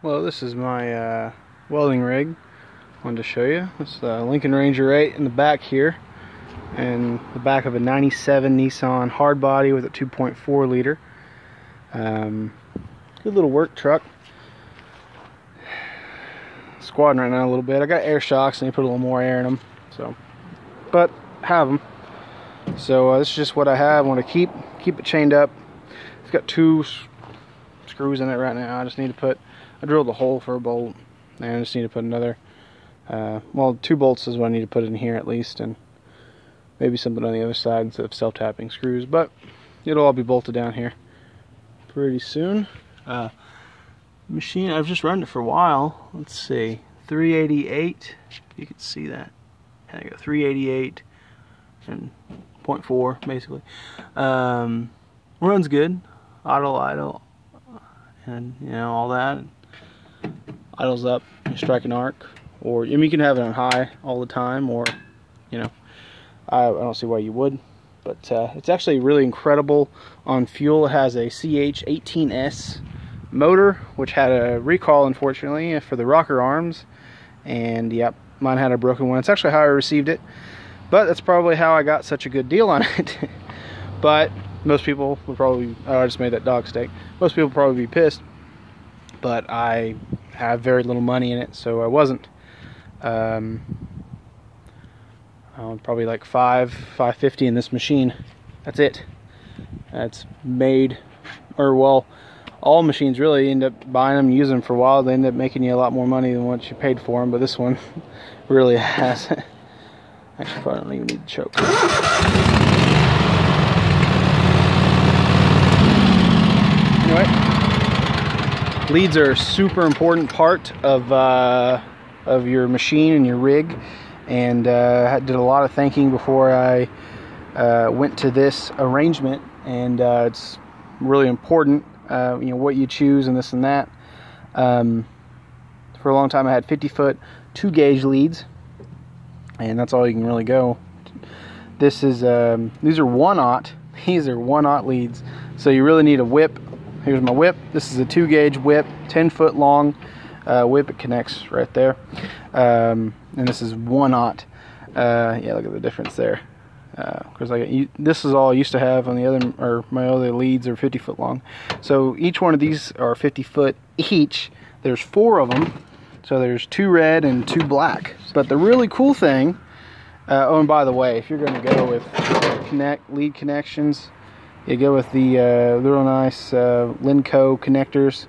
Well, this is my welding rig. Wanted to show you. It's the Lincoln Ranger 8 in the back here, and the back of a 97 Nissan hardbody with a 2.4 liter. Good little work truck. Squatting right now a little bit. I got air shocks and they put a little more air in them, so but have them. So this is just what I have. I want to keep it chained up. It's got 2 screws in it right now. I just need to put, I drilled a hole for a bolt, and I just need to put another, well, 2 bolts is what I need to put in here at least, and maybe something on the other side instead of self-tapping screws, but it'll all be bolted down here pretty soon. Machine, I've just run it for a while. Let's see, 388, you can see that. There you go, 388 and 0.4 basically. Runs good, idle, and you know, all that. Idles up, you strike an arc, or I mean, you can have it on high all the time, or you know, I don't see why you would, but it's actually really incredible on fuel. It has a CH18S motor, which had a recall unfortunately for the rocker arms, and yep, mine had a broken one. It's actually how I received it, but that's probably how I got such a good deal on it. But most people would probably, oh, I just made that dog steak. Most people would probably be pissed, but I have very little money in it, so I wasn't. Probably like $550 in this machine. That's it. That's made, or well, all machines really end up buying them, using them for a while. They end up making you a lot more money than what you paid for them, but this one really has. Actually, probably don't even need to choke. Anyway, leads are a super important part of your machine and your rig, and I did a lot of thinking before I went to this arrangement, and it's really important, you know, what you choose and this and that. For a long time I had 50-foot 2-gauge leads, and that's all you can really go. This is these are 1/0. These are 1/0 leads, so you really need a whip. Here's my whip. This is a 2-gauge whip, 10-foot long whip. It connects right there, and this is 1/0. Yeah, look at the difference there. Because this is all I used to have on the other, or my other leads are 50-foot long. So each one of these are 50-foot each. There's 4 of them, so there's 2 red and 2 black. But the really cool thing, oh, and by the way, if you're going to go with lead connections, you go with the real nice Linco connectors.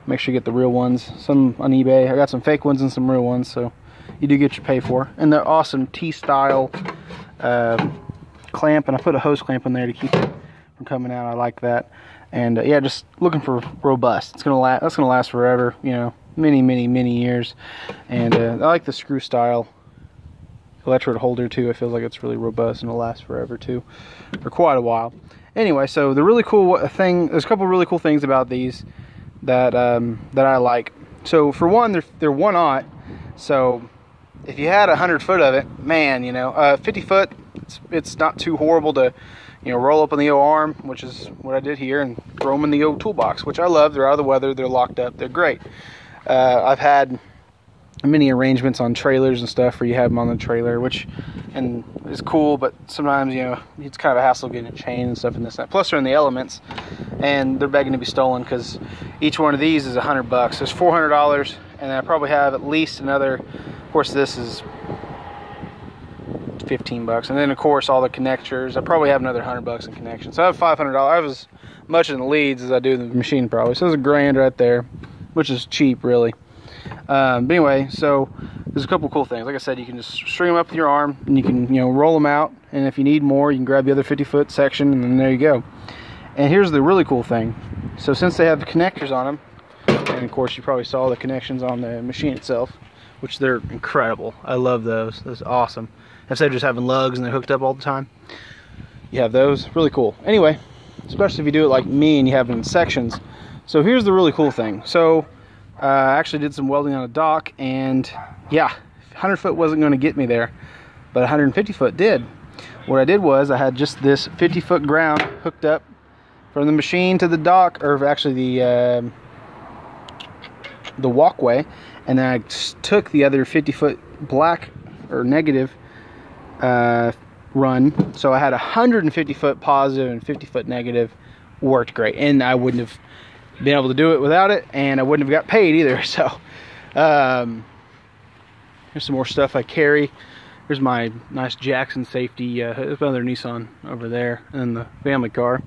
Make sure you get the real ones. Some on eBay. I got some fake ones and some real ones, so you do get your pay for. And they're awesome T-style clamp, and I put a hose clamp in there to keep it from coming out. I like that. And yeah, just looking for robust. It's gonna last. That's gonna last forever. You know, many years. And I like the screw style electrode holder too. I feel like it's really robust and it'll last forever too, for quite a while. Anyway, so the really cool thing, there's a couple really cool things about these that that I like. So for one, they're 1/0. So if you had 100 foot of it, man, you know, 50 foot, it's not too horrible to, you know, roll up on the O arm, which is what I did here, and throw them in the O toolbox, which I love. They're out of the weather, they're locked up, they're great. I've had many arrangements on trailers and stuff where you have them on the trailer, which and is cool, but sometimes, you know, it's kind of a hassle getting it chained and stuff and this and that. Plus they're in the elements and they're begging to be stolen, because each one of these is $100. So it's $400, and I probably have at least another, of course this is $15, and then of course all the connectors. I probably have another $100 in connections. So I have $500. I have as much in the leads as I do in the machine probably. So there's $1,000 right there, which is cheap really. But anyway, so there's a couple cool things. Like I said, you can just string them up with your arm, and you can, you know, roll them out, and if you need more, you can grab the other 50-foot section, and then there you go. And here's the really cool thing. So since they have the connectors on them, and of course you probably saw the connections on the machine itself, which they're incredible. I love those. That's awesome. Instead of just having lugs and they're hooked up all the time, you have those. Really cool. Anyway, especially if you do it like me and you have them in sections. So here's the really cool thing. So I actually did some welding on a dock, and yeah, 100 foot wasn't going to get me there, but 150 foot did. What I did was I had just this 50-foot ground hooked up from the machine to the dock, or actually the the walkway, and then I took the other 50-foot black or negative run, so I had 150-foot positive and 50-foot negative. Worked great, and I wouldn't have been able to do it without it, and I wouldn't have got paid either. So here's some more stuff I carry. Here's my nice Jackson safety. There's another Nissan over there, and the family car.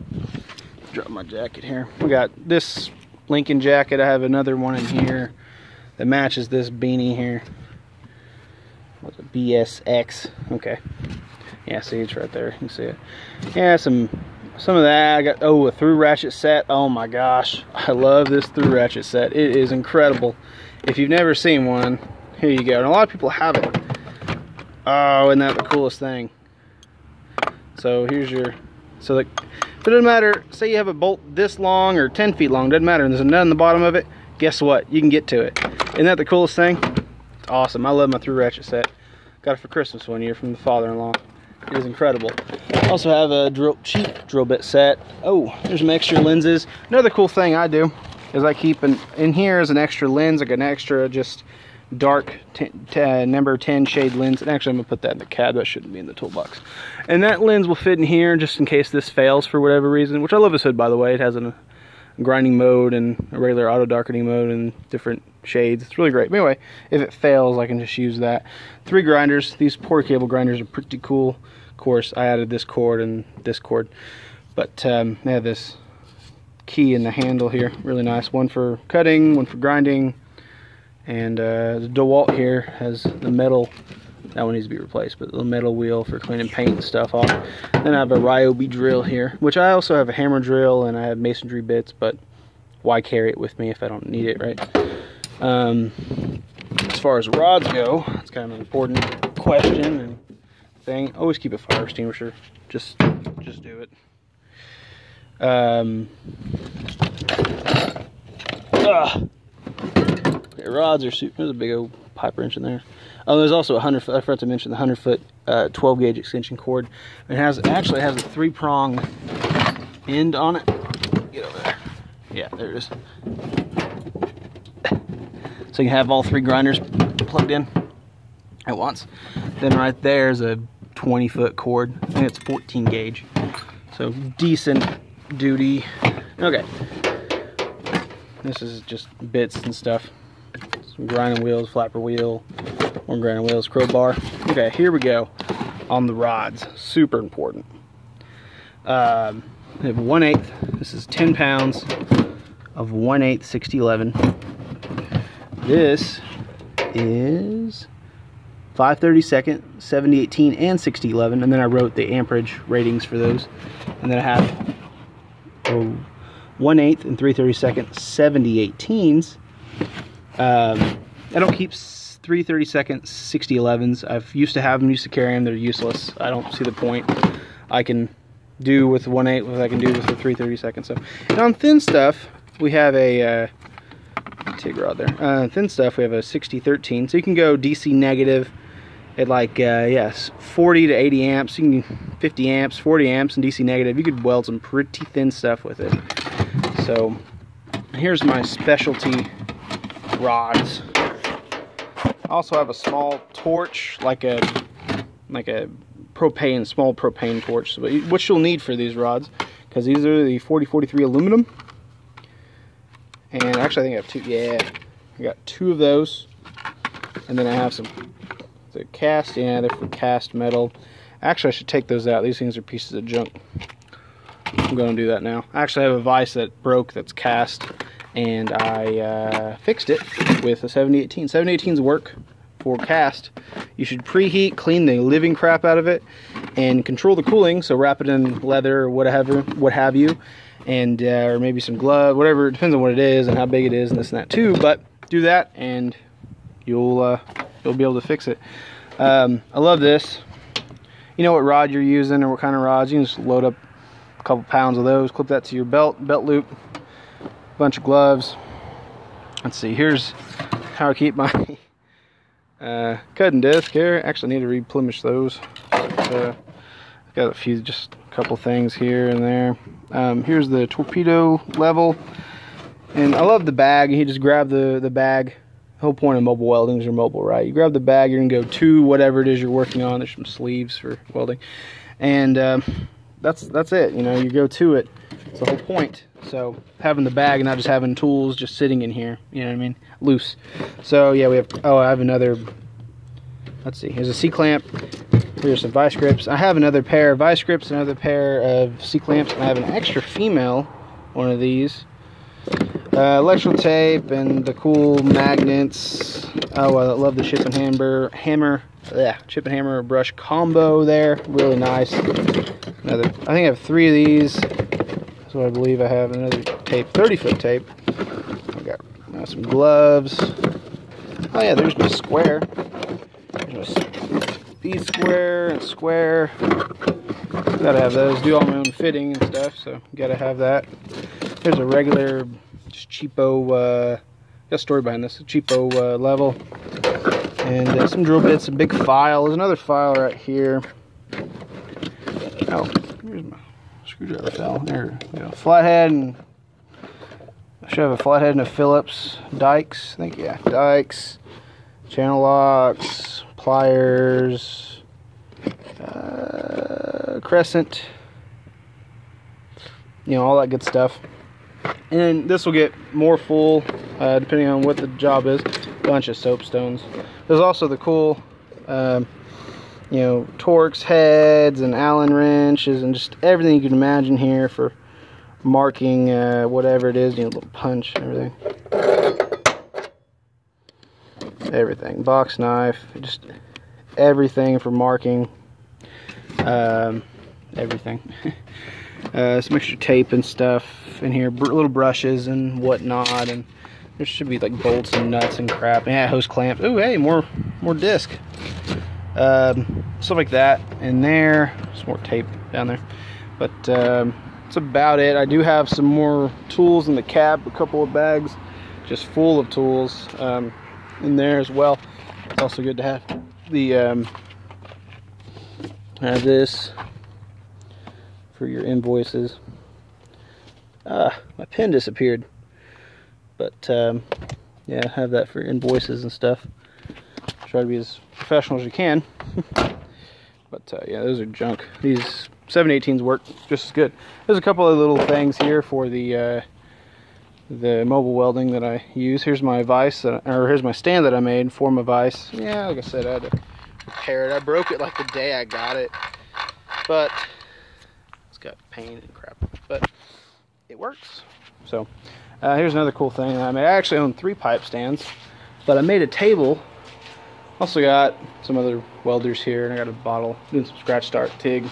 Drop my jacket here. We got this Lincoln jacket. I have another one in here that matches this beanie here. What's it? BSX. Okay. Yeah, see, it's right there. You can see it. Yeah, some of that. I got, a through ratchet set. Oh my gosh, I love this through ratchet set. It is incredible. If you've never seen one, here you go. And a lot of people have it. Oh, isn't that the coolest thing? So here's your, so that, it doesn't matter, say you have a bolt this long or 10 feet long, doesn't matter, and there's a nut in the bottom of it, guess what? You can get to it. Isn't that the coolest thing? It's awesome. I love my through ratchet set. Got it for Christmas one year from the father-in-law. It is incredible. Also have a cheap drill bit set. Oh, there's some extra lenses. Another cool thing I do is I keep in here is an extra lens, like an extra just dark number 10 shade lens. And actually I'm gonna put that in the cab. That shouldn't be in the toolbox. And that lens will fit in here just in case this fails for whatever reason, which I love this hood, by the way. It has a grinding mode and a regular auto darkening mode and different shades. It's really great. But anyway, if it fails, I can just use that. 3 grinders. These porter cable grinders are pretty cool. Of course, I added this cord and this cord, but they have this key in the handle here. Really nice. One for cutting, one for grinding, and the DeWalt here has the metal. That one needs to be replaced, but the metal wheel for cleaning paint and stuff off. Then I have a Ryobi drill here, which I also have a hammer drill, and I have masonry bits, but why carry it with me if I don't need it, right? As far as rods go, it's kind of an important question and thing. Always keep a fire extinguisher. Just do it. Okay, rods are super. There's a big old pipe wrench in there. Oh, there's also a 100-foot. I forgot to mention the 100-foot 12-gauge extension cord. It actually has a 3-prong end on it. Get over there. Yeah, there it is. So you can have all 3 grinders plugged in at once. Then right there is a 20-foot cord. I think it's 14 gauge. So decent duty. Okay. This is just bits and stuff. Some grinding wheels, flapper wheel, more grinding wheels, crowbar. Okay, here we go on the rods. Super important. We have 1/8. This is 10 pounds of 1/8 6011. This is 5/32, 7018, and 6011, and then I wrote the amperage ratings for those. And then I have 1/8 and 3/32 7018s. I don't keep 3/32 6011s. I've used to have them, used to carry them. They're useless. I don't see the point. I can do with 1/8 what I can do with the 3/32. So, and on thin stuff, we have a TIG rod there. Thin stuff, we have a 6013. So you can go DC negative at like yes, 40 to 80 amps. You can 50 amps, 40 amps, and DC negative. You could weld some pretty thin stuff with it. So here's my specialty rods. I also have a small torch, like a propane, small propane torch, which you'll need for these rods, because these are the 4043 aluminum. And actually, I think I have 2. Yeah, I got 2 of those. And then I have some cast. Yeah, they're for cast metal. Actually, I should take those out. These things are pieces of junk. I'm going to do that now. I actually have a vise that broke that's cast, and I fixed it with a 7018. 7018s work for cast. You should preheat, clean the living crap out of it, and control the cooling. So wrap it in leather or whatever, what have you, and or maybe some glove, whatever. It depends on what it is and how big it is and this and that too. But do that, and you'll be able to fix it. I love this. You know what rod you're using or what kind of rods. You can just load up a couple pounds of those, clip that to your belt loop, a bunch of gloves. Let's see, here's how I keep my cutting disc here. Actually, I need to replenish those. I've got just a couple things here and there. Here's the torpedo level. And I love the bag. You just grab the bag. The whole point of mobile welding is you're mobile, right? You grab the bag, you're gonna go to whatever it is you're working on. There's some sleeves for welding, and that's it. You know, you go to it. It's the whole point. So having the bag and not just having tools just sitting in here, you know what I mean, loose. So yeah, we have. Oh, I have another. Let's see. Here's a C-clamp. Here's some vice grips. I have another pair of vice grips, another pair of C-clamps, and I have an extra female one of these. Electrical tape and the cool magnets. Oh, I love the chip and hammer brush combo there. Really nice. Another. I think I have 3 of these. That's what I believe I have. Another tape, 30-foot tape. I got some gloves. Oh yeah, there's my square. There's my B-square and square. Gotta have those. Do all my own fitting and stuff, so gotta have that. There's a regular, just cheapo, got a story behind this, a cheapo level. And some drill bits, a big file. There's another file right here. Oh, here's my screwdriver file. There we go. Flathead, and I should have a flathead and a Phillips. Dikes, I think, yeah. Dikes, channel locks, pliers, crescent. You know, all that good stuff. And this will get more full depending on what the job is. Bunch of soapstones. There's also the cool you know, Torx heads and Allen wrenches and just everything you can imagine here for marking whatever it is. You know, a little punch and everything. Box knife, just everything for marking. Everything. Some extra tape and stuff in here, little brushes and whatnot, and there should be like bolts and nuts and crap. Yeah, hose clamps. Oh, hey, more disc. Stuff like that in there. Some more tape down there, but that's about it. I do have some more tools in the cab, a couple of bags just full of tools in there as well. It's also good to have the have this for your invoices. My pen disappeared, but yeah, have that for invoices and stuff. Try to be as professional as you can. But yeah, those are junk. These 718s work just as good. There's a couple of little things here for the mobile welding that I use. Here's my vise, or here's my stand that I made for my vise. Yeah, like I said, I had to repair it. I broke it like the day I got it, but it's got paint and crap, but it works. So here's another cool thing I made. I actually own 3 pipe stands, but I made a table. Also got some other welders here, and I got a bottle doing some scratch start TIG.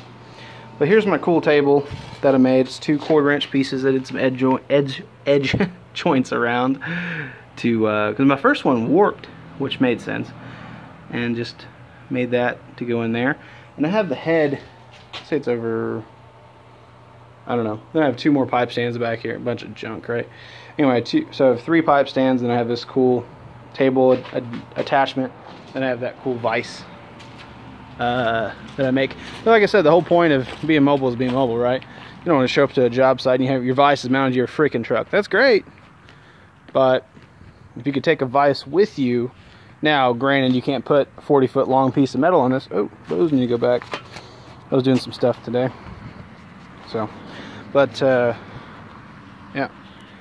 But here's my cool table that I made. It's 2 quarter inch pieces. I did some edge joints around to because my first one warped, which made sense, and just made that to go in there. And I have the head. Say it's over, I don't know. Then I have 2 more pipe stands back here. A bunch of junk, right? Anyway, so I have 3 pipe stands, and I have this cool table attachment. And I have that cool vise that I make. But like I said, the whole point of being mobile is being mobile, right? You don't want to show up to a job site and you have your vices mounted to your freaking truck. That's great. But if you could take a vise with you, now granted you can't put a 40-foot long piece of metal on this. Oh, those need to go back. I was doing some stuff today. So, but yeah.